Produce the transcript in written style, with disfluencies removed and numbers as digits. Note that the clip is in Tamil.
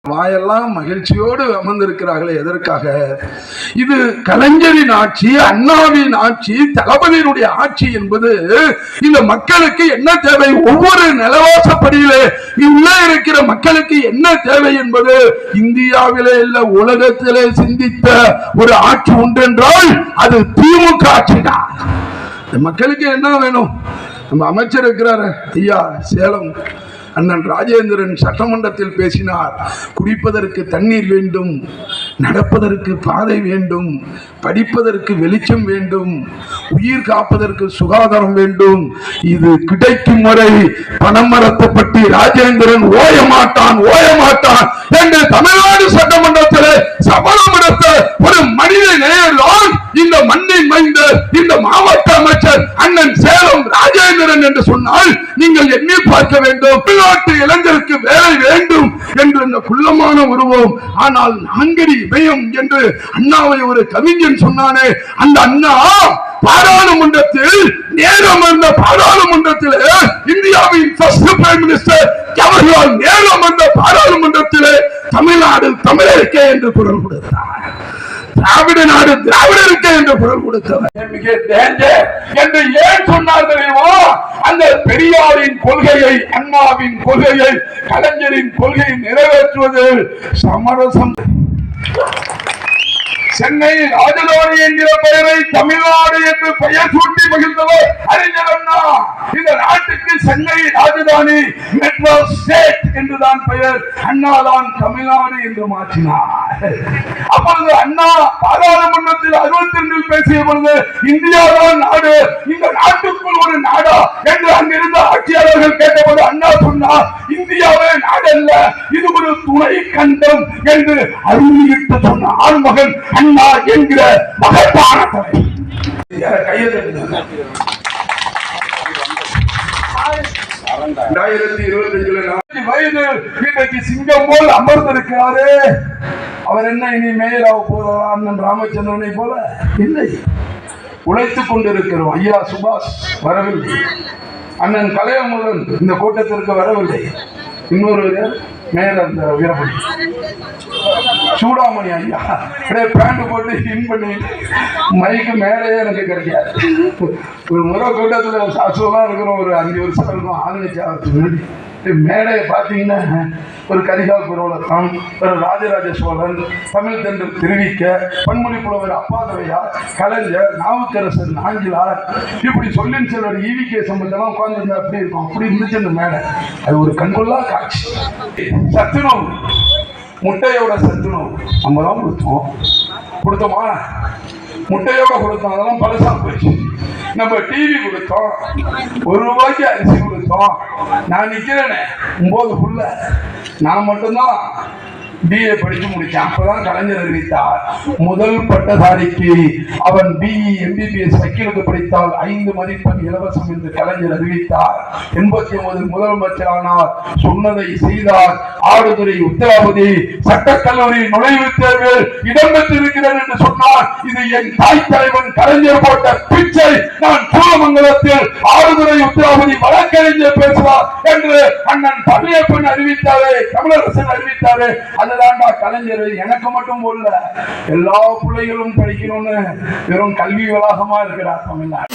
வாயெல்லாம் மகிழ்ச்சியோடு அமர்ந்திருக்கிறார்களே எதற்காக? இது கலைஞரின் ஆட்சி, அண்ணாவின் ஆட்சி, தளபதியினுடைய ஆட்சி என்பது இந்த மக்களுக்கு என்ன தேவை, ஒவ்வொரு நிலவாசப்படியிலே உள்ளே இருக்கிற மக்களுக்கு என்ன தேவை என்பது இந்தியாவிலே இல்ல உலகத்திலே சிந்தித்த ஒரு ஆட்சி உண்டென்றால் அது திமுக ஆட்சி தான். மக்களுக்கு என்ன வேணும்? நம்ம அமைச்சர் இருக்கிறாரு ஐயா சேலம் அண்ணன் ராஜேந்திரன் சட்டமன்றத்தில் பேசினார். குடிப்பதற்கு தண்ணீர் வேண்டும், நடப்பதற்கு பாதை வேண்டும், படிப்பதற்கு வெளிச்சம் வேண்டும், உயிர் காப்பதற்கு சுகாதாரம் வேண்டும். இது கிடைக்கும் வரை பணமரத்தைப்பட்டி ராஜேந்திரன் ஓயமாட்டான் என்று தமிழ்நாடு சட்டமன்றத்தில் சபதம் எடுத்த ஒரு மனித நேயர்தான் இந்த மண்ணின் மைந்தர், இந்த மாவட்ட அமைச்சர் அண்ணன் சேலம் ராஜேந்திரன் என்று சொன்னால் நீங்கள் எண்ணி பார்க்க வேண்டும். தமிழ்நாட்டு இளைஞருக்கு வேலை வேண்டும் என்று இந்த குள்ளமான உருவம், ஆனால் நான்கடி இமயம் என்று அண்ணாவை ஒரு கவிஞன் சொன்னானே, அந்த அண்ணா பாராளுமன்றத்தில் நேரம் அந்த பாராளுமன்றத்தில் இந்தியாவின் first prime minister Jawaharlal Nehru அந்த பாராளுமன்றத்தில் தமிழ்நாடு தமிழருக்கே என்று குரல் கொடுத்தார். திராவிட நாடு திராவிடருக்கு என்று குரல் கொடுத்தவர் என்று ஏன் சொன்னார் தெரியுமா? அந்த பெரியாரின் கொள்கையை, அண்ணாவின் கொள்கையை, கலைஞரின் கொள்கையை நிறைவேற்றுவதில் சமரசம். சென்னை ராஜதானி என்கிற பெயரை தமிழ்நாடு என்று பெயர் சூட்டி மகிழ்ந்தவர் அறிஞர் அண்ணா. இந்த நாட்டுக்கு சென்னை ராஜதானி, மெட்ராஸ் ஸ்டேட் என்றுதான் பெயர். அண்ணா தான் தமிழ்நாடு என்று மாற்றினார். அப்பொழுது அண்ணா பாராளுமன்றத்தில் 62 பேசிய பொழுது இந்தியாதான் நாடு, இந்த நாட்டுக்குள் ஒரு நாடா என்று அங்கிருந்த ஆட்சியாளர்கள் கேட்டபோது அண்ணா சொன்னார், இந்தியாவே நாடல்ல, இது ஒரு துணை கண்டம் என்று அருளிட்டு சொன்ன ஆண்மகன் அண்ணா என்கிற மகத்தான தலைவர். வயது சிங்கம் போல் அமர்ந்திருக்கிறாரே, அவர் என்ன இனி மேயர் ஆக போறார் அண்ணன் ராமச்சந்திரனை போல? இல்லை, உழைத்துக் கொண்டிருக்கிறோம். ஐயா சுபாஷ் வரவில்லை, அண்ணன் கலையமுதன் இந்த கூட்டத்திற்கு வரவில்லை, இன்னொரு மேயர் அந்த வீரப்படி சூடாமணி ஐயா பேண்ட் போட்டு இன் பண்ணி மைக்கு மேலேயே எனக்கு கிடைக்காது. ஒரு முறை கூட்டத்தில் சாசுவலாம் இருக்கிறோம், ஒரு 5 வருஷம் இருக்கும். ஆளுநர் மேடையை பார்த்தீங்கன்னா ஒரு கரிகால் புரவலக்கம், ஒரு ராஜராஜ சோழன், தமிழ் தென்று திருவிக்க, பன்மொழி புலவர் அப்பாதுரையார், கலைஞர், நாவுக்கரசர், நாஞ்சிலார், இப்படி சொல்லின் செல்வர் ஈவிகே சம்பந்தமா உட்கார்ந்து அப்படி இருக்கும். அப்படி இருந்துச்சு அந்த மேடை. அது ஒரு கண்கொள்ளா காட்சி. சத்துணவு, முட்டையோட சத்துணவு நம்ம தான் கொடுத்தோமா? முட்டையோட கொடுத்தோம், அதெல்லாம் பழசா போயிடுச்சு. நம்ம டிவி கொடுத்தோம், 1 ரூபாய்க்கு அரிசி கொடுத்தோம். நான் நிக்கிறேனே 9 புள்ள, நான் மட்டும்தான் BA படித்து முடித்தான். அப்பதான் கலைஞர் அறிவித்தார், முதல் பட்டதாரிக்கு அவன் BE MBBS வக்கீலுக்கு படித்தால் 5 மதிப்பெண் இலவசம் என்று கலைஞர் அறிவித்தார். 89 முதலமைச்சரானார், சொன்னதை செய்தார். ஆடுதுறை உத்தராபதி சட்டக்கல்லூரி நுழைவுத் தேர்வில் இடம்பெற்றிருக்கிறது என்று சொன்னார். இது என் தாய் தலைவன் கலைஞர் போட்ட பிச்சை. நான் சூலமங்கலத்தில் ஆடுதுறை உத்தராபதி வழக்கறிஞர் பேசுவார் என்று அண்ணன் பள்ளியப்பன் அறிவித்தாரே, தமிழரசன் அறிவித்தாரே. அதுதான்டா கலைஞர். எனக்கு மட்டும் போல எல்லா பிள்ளைகளும் படிக்கணும்னு வெறும் கல்வி வளாகமா இருக்கிறார் தமிழ்நாடு.